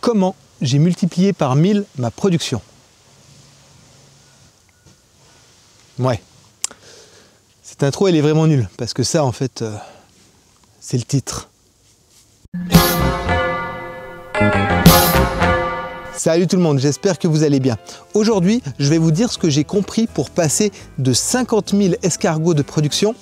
comment j'ai multiplié par 1000 ma production. Ouais. Cette intro, elle est vraiment nulle, parce que ça, en fait, c'est le titre. Salut tout le monde, j'espère que vous allez bien. Aujourd'hui, je vais vous dire ce que j'ai compris pour passer de 50 000 escargots de production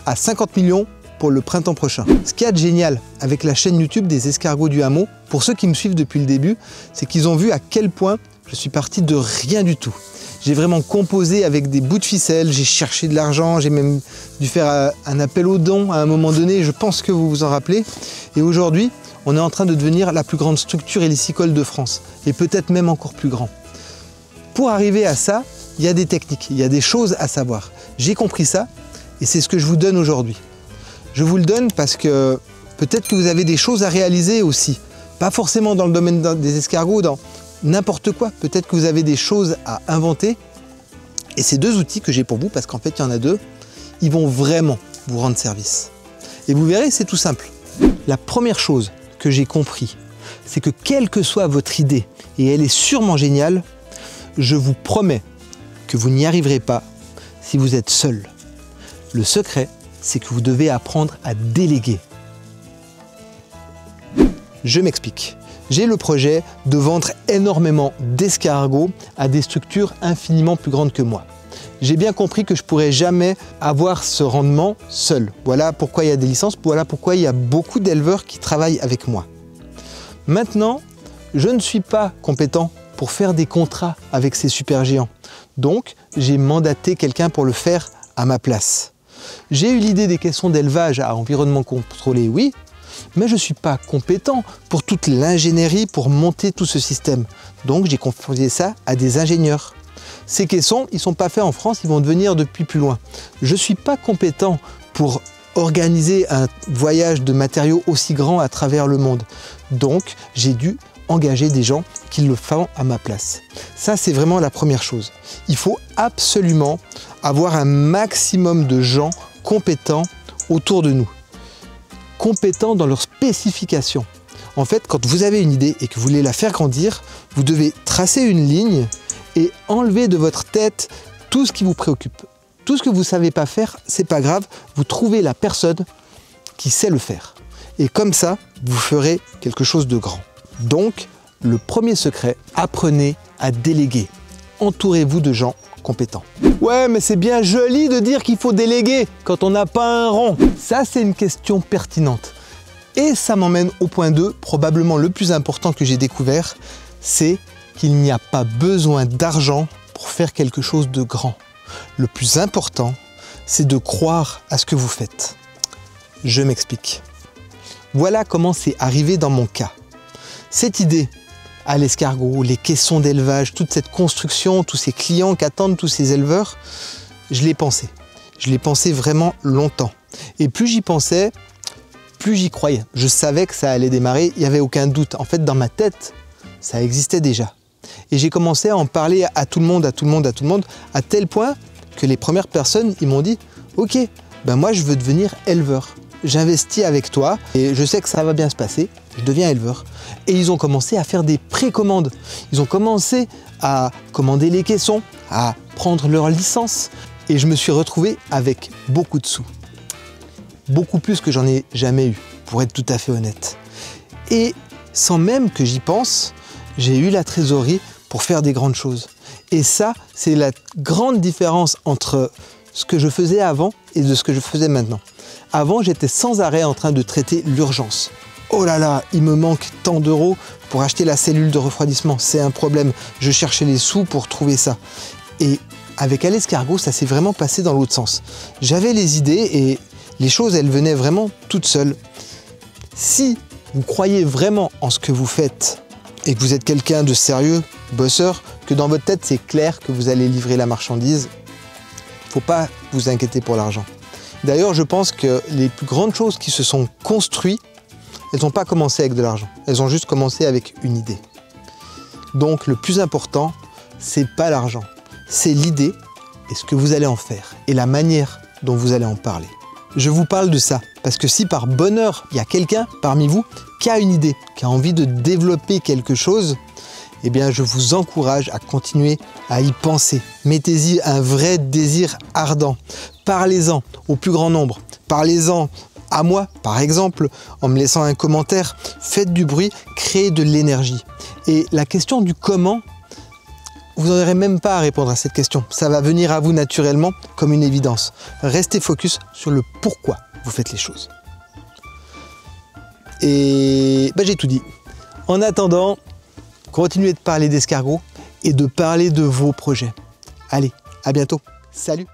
à 50 millions pour le printemps prochain. Ce qu'il y a de génial avec la chaîne YouTube des escargots du hameau, pour ceux qui me suivent depuis le début, c'est qu'ils ont vu à quel point je suis parti de rien du tout. J'ai vraiment composé avec des bouts de ficelle, j'ai cherché de l'argent, j'ai même dû faire un appel aux dons à un moment donné, je pense que vous vous en rappelez. Et aujourd'hui, on est en train de devenir la plus grande structure hélicicole de France, et peut-être même encore plus grand. Pour arriver à ça, il y a des techniques, il y a des choses à savoir. J'ai compris ça, et c'est ce que je vous donne aujourd'hui. Je vous le donne parce que peut-être que vous avez des choses à réaliser aussi. Pas forcément dans le domaine des escargots, dans n'importe quoi. Peut-être que vous avez des choses à inventer. Et ces deux outils que j'ai pour vous, parce qu'en fait il y en a deux, ils vont vraiment vous rendre service. Et vous verrez, c'est tout simple. La première chose que j'ai compris, c'est que quelle que soit votre idée, et elle est sûrement géniale, je vous promets que vous n'y arriverez pas si vous êtes seul. Le secret, c'est que vous devez apprendre à déléguer. Je m'explique. J'ai le projet de vendre énormément d'escargots à des structures infiniment plus grandes que moi. J'ai bien compris que je ne pourrais jamais avoir ce rendement seul. Voilà pourquoi il y a des licences, voilà pourquoi il y a beaucoup d'éleveurs qui travaillent avec moi. Maintenant, je ne suis pas compétent pour faire des contrats avec ces super géants. Donc, j'ai mandaté quelqu'un pour le faire à ma place. J'ai eu l'idée des caissons d'élevage à environnement contrôlé, oui, mais je ne suis pas compétent pour toute l'ingénierie pour monter tout ce système. Donc j'ai confié ça à des ingénieurs. Ces caissons, ils ne sont pas faits en France, ils vont venir depuis plus loin. Je ne suis pas compétent pour organiser un voyage de matériaux aussi grand à travers le monde. Donc j'ai dû engager des gens qui le font à ma place. Ça, c'est vraiment la première chose. Il faut absolument avoir un maximum de gens compétents autour de nous. Compétents dans leurs spécifications. En fait, quand vous avez une idée et que vous voulez la faire grandir, vous devez tracer une ligne et enlever de votre tête tout ce qui vous préoccupe. Tout ce que vous ne savez pas faire, c'est pas grave, vous trouvez la personne qui sait le faire. Et comme ça, vous ferez quelque chose de grand. Donc, le premier secret, apprenez à déléguer. Entourez-vous de gens compétents. Ouais, mais c'est bien joli de dire qu'il faut déléguer quand on n'a pas un rond. Ça, c'est une question pertinente. Et ça m'emmène au point 2, probablement le plus important que j'ai découvert, c'est qu'il n'y a pas besoin d'argent pour faire quelque chose de grand. Le plus important, c'est de croire à ce que vous faites. Je m'explique. Voilà comment c'est arrivé dans mon cas. Cette idée à l'escargot, les caissons d'élevage, toute cette construction, tous ces clients qu'attendent tous ces éleveurs, je l'ai pensé. Je l'ai pensé vraiment longtemps. Et plus j'y pensais, plus j'y croyais. Je savais que ça allait démarrer, il n'y avait aucun doute. En fait, dans ma tête, ça existait déjà. Et j'ai commencé à en parler à tout le monde, à tel point que les premières personnes, ils m'ont dit « Ok, ben moi je veux devenir éleveur. J'investis avec toi et je sais que ça va bien se passer, je deviens éleveur. » Et ils ont commencé à faire des précommandes. Ils ont commencé à commander les caissons, à prendre leur licence. Et je me suis retrouvé avec beaucoup de sous. Beaucoup plus que j'en ai jamais eu, pour être tout à fait honnête. Et sans même que j'y pense, j'ai eu la trésorerie pour faire des grandes choses. Et ça, c'est la grande différence entre ce que je faisais avant et de ce que je faisais maintenant. Avant, j'étais sans arrêt en train de traiter l'urgence. Oh là là, il me manque tant d'euros pour acheter la cellule de refroidissement, c'est un problème. Je cherchais les sous pour trouver ça. Et avec à l'escargot, ça s'est vraiment passé dans l'autre sens. J'avais les idées et les choses, elles venaient vraiment toutes seules. Si vous croyez vraiment en ce que vous faites et que vous êtes quelqu'un de sérieux, bosseur, que dans votre tête, c'est clair que vous allez livrer la marchandise, il ne faut pas vous inquiéter pour l'argent. D'ailleurs, je pense que les plus grandes choses qui se sont construites, elles n'ont pas commencé avec de l'argent. Elles ont juste commencé avec une idée. Donc, le plus important, c'est pas l'argent. C'est l'idée et ce que vous allez en faire et la manière dont vous allez en parler. Je vous parle de ça Parce que si par bonheur, il y a quelqu'un parmi vous qui a une idée, qui a envie de développer quelque chose, eh bien je vous encourage à continuer à y penser. Mettez-y un vrai désir ardent. Parlez-en au plus grand nombre. Parlez-en à moi, par exemple, en me laissant un commentaire. Faites du bruit, créez de l'énergie. Et la question du comment, vous n'aurez même pas à répondre à cette question. Ça va venir à vous naturellement comme une évidence. Restez focus sur le pourquoi vous faites les choses. Et j'ai tout dit. En attendant, continuez de parler d'escargots et de parler de vos projets. Allez, à bientôt. Salut!